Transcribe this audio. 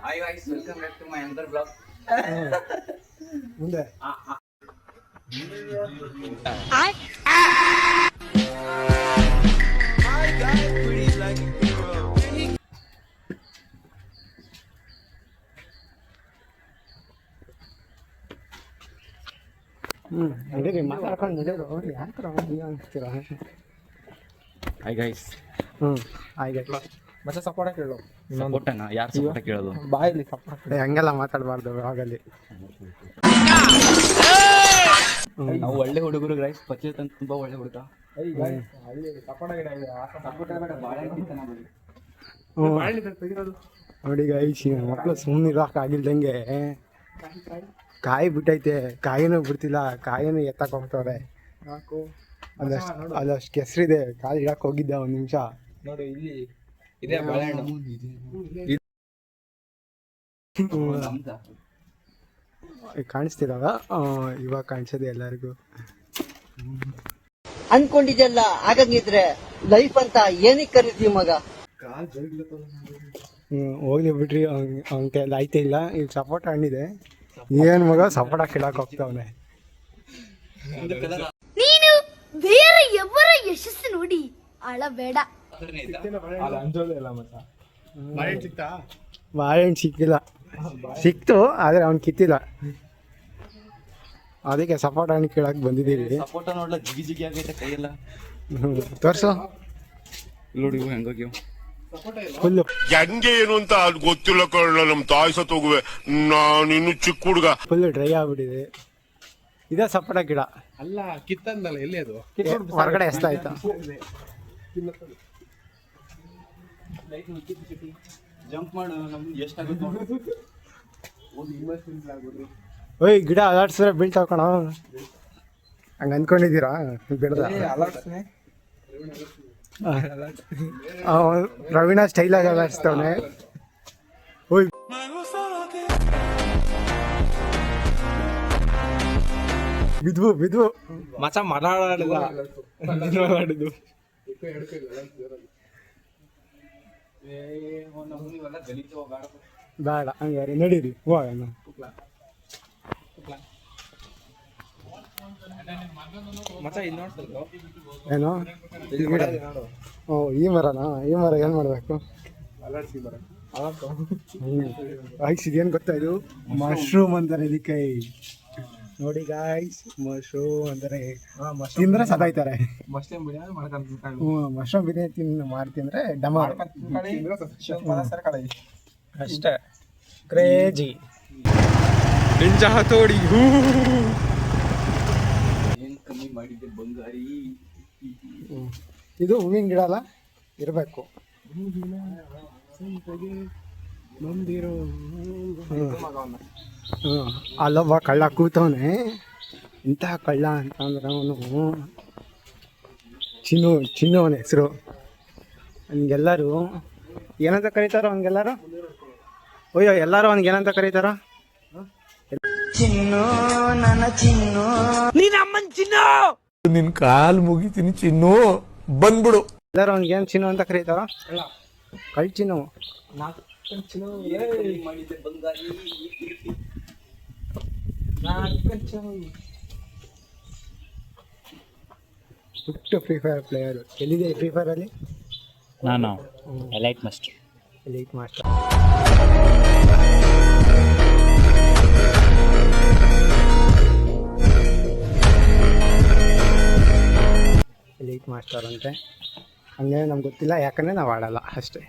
Hi guys, welcome back to my another vlog. ಮುಂದೆ ನಡೀರಿ ಮಾತಾಡ್ಕೊಂಡು ನಡೀರು ಯಾಕೆ ಅಂತೀರ Hi guys. ಹಾಗೆ ಮತ್ತೆ ಸಪೋರ್ಟ ಕೇಳು ಸಪೋರ್ಟನ ಯಾರು ಸಪೋರ್ಟ ಕೇಳೋದು? ಬಾಯಲ್ಲಿ ಸಪೋರ್ಟ್ ಹಂಗೆಲ್ಲ ಮಾತಾಡಬಾರ್ದು ಆಗಲಿ. ನಾವು ಒಳ್ಳೆ ಹುಡುಗರು ಗೈಸ್. ಪಚೇತ್ ಅಂತ ತುಂಬಾ ಒಳ್ಳೆ ಹುಡುಗ. ಸಪೋರ್ಟ ಗಿಡ ಇದೆ ಸಪೋರ್ಟ ಬೇಡ, ಬಾಳೆಹಣ್ಣು ತಿಂತಾನ ಬರೀ. ನೋಡಿ ಗೈಸ್, ಮಕ್ಕಳು ಸುಮ್ಮನೆ ಇರೋಕ್ಕಾಗಿಲ್ದಂಗೆ ಕಾಯಿ ಬಿಟ್ಟೈತೆ, ಕಾಯಿನೂ ಬಿಡ್ತಿಲ್ಲ, ಕಾಯಿನೂ ಎತ್ತಕ್ಕೆ ಹೋಗ್ತವ್ರೆ. ಅದಷ್ಟು ಕೆಸರಿದೆ, ಕಾಲು ಇಡಕ್ಕೆ ಹೋಗಿದ್ದೆ ಒಂದು ನಿಮಿಷ. ನೋಡಿ ಇಲ್ಲಿ ಇದೆ ಬಾಳೆಹಣ್ಣು. ಕಾಣಿಸ್ತಿದಾಗ ಇವಾಗ ಕಾಣಿಸೋದೆ ಎಲ್ಲರಿಗೂ. ಅನ್ಕೊಂಡಿದ್ದೆಲ್ಲ ಆಗಂಗಿದ್ರೆ ಲೈಫ್ ಅಂತ ಏನಕ್ಕೆ ಕರೀತೀವಿ ಮಗ? ಹೋಗ್ಲಿ ಬಿಡ್ರಿ, ಅವ್ನ ಕೈಯಲ್ಲಿ ಆಯ್ತೇ ಇಲ್ಲ. ಈಗ ಸಪೋಟ ಹಣ್ಣಿದೆ, ಏನು ಮಗ ಸಪೋಟ ಕೀಳಕ್ಕೆ ಹೋಗ್ತಾವನೆ. ನೀನು ಬೇರೆ ಎವರ ಯಶಸ್ಸು ನೋಡಿ ಅಳಬೇಡ. ಬಾಳೆಹಣ್ಣು ಸಿಕ್ಕಿಲ್ಲ, ಸಿಕ್ತು ಆದರೆ ಅವ್ನು ಕಿತ್ತಿಲ್ಲ. ಅದಕ್ಕೆ ಸಪೋಟ ಹಣ್ಣು ಕೀಳಕ್ಕೆ ಬಂದಿದ್ದೀವಿ. ಸಪೋರ್ಟ ನೋಡ್ಲ ಜಿಗಿ ಜಿಗಿ ಆಗೈತೆ ಕೈಯೆಲ್ಲ. ತೋರ್ಸು ನೋಡಿ ಇವು ಹೆಂಗೋಗ್ಯವು ಫುಲ್ಲು. ಹೆಂಗೆ ಏನು ಅಂತ ಅದು ಗೊತ್ತಿಲ್ಲ ಕಣ. ನಮ್ ತಾಯಿ ಸತ್ತೋಗುವೆ, ನಾನಿನ್ನು ಚಿಕ್ಕ ಹುಡುಗ. ಫುಲ್ಲು ಡ್ರೈ ಆಗ್ಬಿಟ್ಟಿದೆ. ಇದೇ ಸಪೋಟ ಗಿಡ ಅಲ್ಲ, ಕಿತ್ತಂದಲ್ಲ ಎಲ್ಲಿ ಅದು ಹೊರಗಡೆ ಎಷ್ಟಾಯ್ತಾ? ಜಂಪ್ ಮಾಡು, ನಮ್ಗೆ ಎಷ್ಟಾಗುತ್ತೆ. ಓಯ್, ಗಿಡ ಅಲಾಡ್ಸಿದ್ರೆ ಬೀಳ್ತಾವ ಕಣ. ಹಂಗೆ ಅಂದ್ಕೊಂಡಿದ್ದೀರಾ? ಗಿಡದ ರವೀನಾ ಸ್ಟೈಲಾಗಿ ಅಲಾಡ್ಸ್ತವನೆ. ಓಯ್, ಬಿದ್ವು ಮಚ ಮಾತಾಡಿದ ಮಾತಾಡಿದ್ದು. ಬೇಡ ಹಂಗಾರೆ ನಡೀರಿ ಹೋಗೋಣ. ಮಚ ಇಲ್ಲಿ ನೋಡ್ತಿಲ್ಲ ಏನೋ ಗಿಡ. ಈ ಮರನಾ? ಈ ಮರ ಏನು ಮಾಡಬೇಕು? ಅಲರ್ಸಿ ಬರ ಗಾಯ್ಸ್, ಇದೇನು ಗೊತ್ತಾ, ಇದು ಮಶ್ರೂಮ್ ಅಂತಾರೆ ಇದಕ್ಕೆ. ನೋಡಿ ಗಾಯ್ಸ್, ಮಶ್ರೂಮ್ ಅಂದರೆ ತಿಂದ್ರೆ ಸದಾಯ್ತಾರೆ. ಮಶ್ರೂಮ್ ಬಿರಿಯಾನಿ ಮಾಡ್ಕೊಂಡು ಮಶ್ರೂಮ್ ಬಿರಿಯಾನಿ ಮಾಡ್ತಿಂದ್ರೆ ಡಮ ಅಷ್ಟೇ. ಕ್ರೇಜಿ ನಿಂಜ ಹತೋಡಿ. ಏನ್ ಕಮ್ಮಿ ಮಾಡಿದ್ದೆ ಬಂಗಾರಿ. ಇದು ಹೂವಿನ ಗಿಡ ಅಲ್ಲ, ಇರಬೇಕು. ಅಲ್ಲೊಬ್ಬ ಕಳ್ಳ ಕೂತವನೆ. ಇಂತಹ ಕಳ್ಳ ಅಂತಂದ್ರೆ ಅವನು ಚಿನ್ನು ಅವನ ಹೆಸರು. ಅವನಿಗೆಲ್ಲರೂ ಏನಂತ ಕರೀತಾರೋ? ಅವನಿಗೆಲ್ಲರೂ ಅಯ್ಯೋ, ಎಲ್ಲರೂ ಅವನಿಗೆ ಏನಂತ ಕರೀತಾರ? ಚಿನ್ನು, ನನ್ನ ಚಿನ್ನು, ನೀನ್ ಅಮ್ಮನ್ ಚಿನ್ನು, ನಿನ್ ಕಾಲ್ ಮುಗಿತೀನಿ ಚಿನ್ನು, ಬಂದ್ಬಿಡು. ಎಲ್ಲರೂ ಅವನಿಗೆ ಏನು ಚಿನ್ನು ಅಂತ ಕರೀತಾರ? ಕಳ್ ಚಿನ್ನು. ಮಾಡಿದ್ದೆ ಬಂಗಾರಿ. ಹುಟ್ಟು ಫ್ರೀ ಫೈರ್ ಪ್ಲೇಯರು. ಎಲ್ಲಿದೆ ಫ್ರೀ ಫೈರ್ ಅಲ್ಲಿ? ನಾನು elite master. Elite master. Elite master ಅಂತೆ. ಹಂಗೆ ನಮ್ಗೆ ಗೊತ್ತಿಲ್ಲ, ಯಾಕಂದರೆ ನಾವು ಆಡಲ್ಲ ಅಷ್ಟೇ.